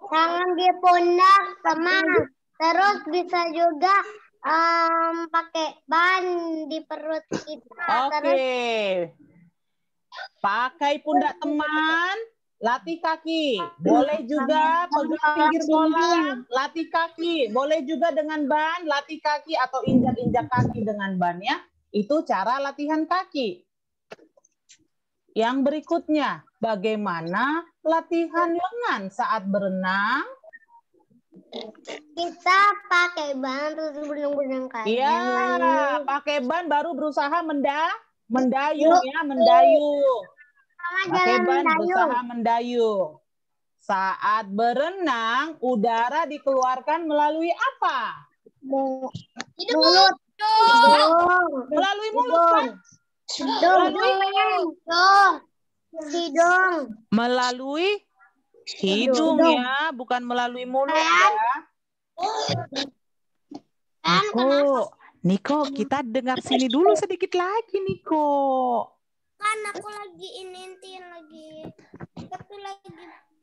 A: Tangan di pundak, teman. Terus bisa juga pakai ban di perut kita.
B: Oke. Pakai pundak teman, latih kaki. Boleh juga pegang pinggir bola, latih kaki. Boleh juga dengan ban, latih kaki atau injak-injak kaki dengan ban ya. Itu cara latihan kaki. Yang berikutnya, bagaimana latihan lengan saat berenang?
A: Kita pakai ban terus berenang-berenang kayak.
B: Iya, pakai ban baru berusaha mendayung ya, mendayung. Pakai ban berusaha mendayung. Saat berenang, udara dikeluarkan melalui apa?
A: Mulut.
B: Melalui mulut kan?
A: Hidung.
B: Melalui hidung ya, bukan melalui mulut ya. Niko, kita dengar sini dulu sedikit lagi, Niko.
C: Kan aku lagi tapi lagi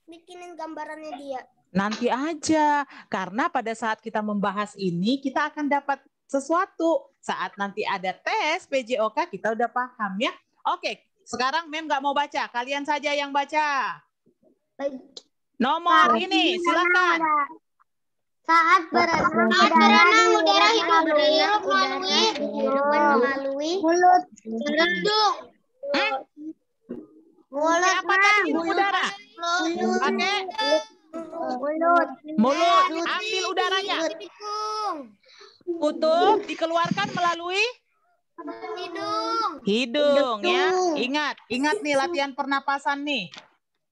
C: bikinin gambarannya dia.
B: Nanti aja, karena pada saat kita membahas ini, kita akan dapat sesuatu. Saat nanti ada tes PJOK, kita udah paham ya. Oke, sekarang Mem nggak mau baca, kalian saja yang baca. Nomor ini, silakan.
A: Saat berenang udara hidup melalui mulut. Hidung. Mulut.
B: Apa tadi hidup udara? Pakai mulut. Ambil udaranya. Tutup, dikeluarkan melalui hidung ya. Ingat nih latihan pernapasan nih.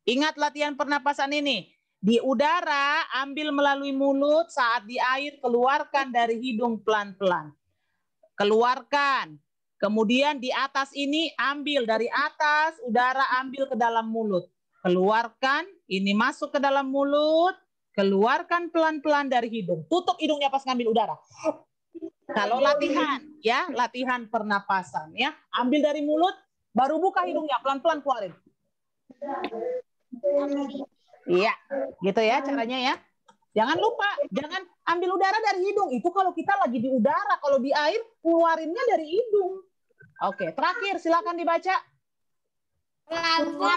B: Ingat latihan pernapasan ini. Di udara, ambil melalui mulut, saat di air, keluarkan dari hidung pelan-pelan. Keluarkan. Kemudian di atas ini, ambil dari atas, udara ambil ke dalam mulut. Keluarkan, ini masuk ke dalam mulut, keluarkan pelan-pelan dari hidung. Tutup hidungnya pas ngambil udara. Kalau latihan, ya, latihan pernapasan, ya. Ambil dari mulut, baru buka hidungnya, pelan-pelan keluarin. Iya, gitu ya caranya ya. Jangan lupa, jangan ambil udara dari hidung. Itu kalau kita lagi di udara, kalau di air, keluarinnya dari hidung. Oke, terakhir silakan dibaca.
D: Pelampung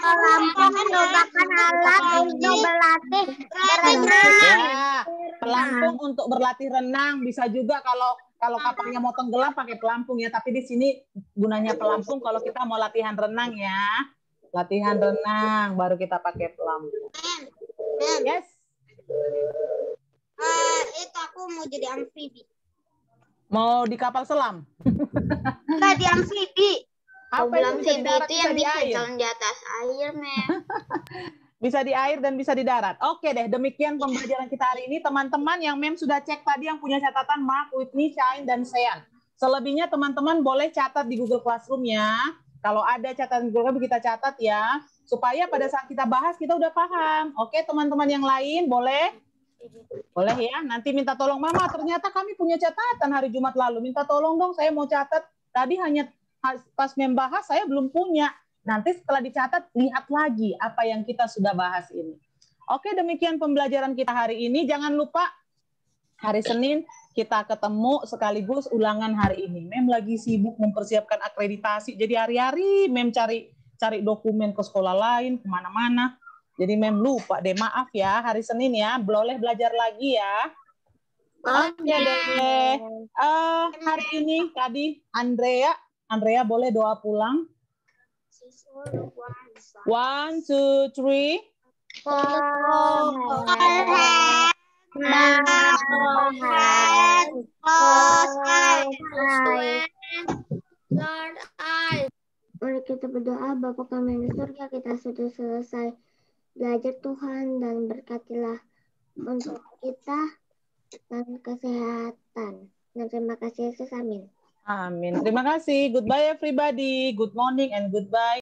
D: merupakan alat untuk berlatih berenang.
B: Ya, pelampung untuk berlatih renang. Bisa juga kalau kapalnya mau tenggelam pakai pelampung ya. Tapi di sini gunanya pelampung kalau kita mau latihan renang ya. Latihan renang baru kita pakai pelampung. Yes.
C: Itu aku mau jadi amfibi.
B: Mau di kapal selam?
C: Enggak, di amfibi.
B: Apa yang bisa di darat, bisa di air?
C: jalan di atas air, Mem.
B: Bisa di air dan bisa di darat. Oke deh, demikian pembelajaran kita hari ini. Teman-teman yang Mem sudah cek tadi yang punya catatan, Mark, Whitney, Shine, dan Sean. Selebihnya teman-teman boleh catat di Google Classroom ya. Kalau ada catatan Google Classroom kita catat ya. Supaya pada saat kita bahas kita udah paham. Oke teman-teman yang lain boleh? Boleh ya. Nanti minta tolong Mama, ternyata kami punya catatan hari Jumat lalu. Minta tolong dong, saya mau catat. Tadi hanya pas Mem bahas saya belum punya. Nanti setelah dicatat, lihat lagi apa yang kita sudah bahas ini. Oke, demikian pembelajaran kita hari ini. Jangan lupa hari Senin kita ketemu sekaligus ulangan hari ini. Mem lagi sibuk mempersiapkan akreditasi. Jadi hari-hari Mem cari dokumen ke sekolah lain, kemana-mana. Jadi Mem lupa deh, maaf ya. Hari Senin ya, boleh belajar lagi ya. Oke deh. Hari ini tadi Andrea boleh doa pulang. 1, 2, 3.
D: Mari kita berdoa. Bapa kami di surga, kita sudah selesai belajar Tuhan, dan berkatilah untuk kita dan kesehatan. Dan terima kasih Yesus, amin.
B: Amin. Terima kasih. Goodbye everybody. Good morning and goodbye.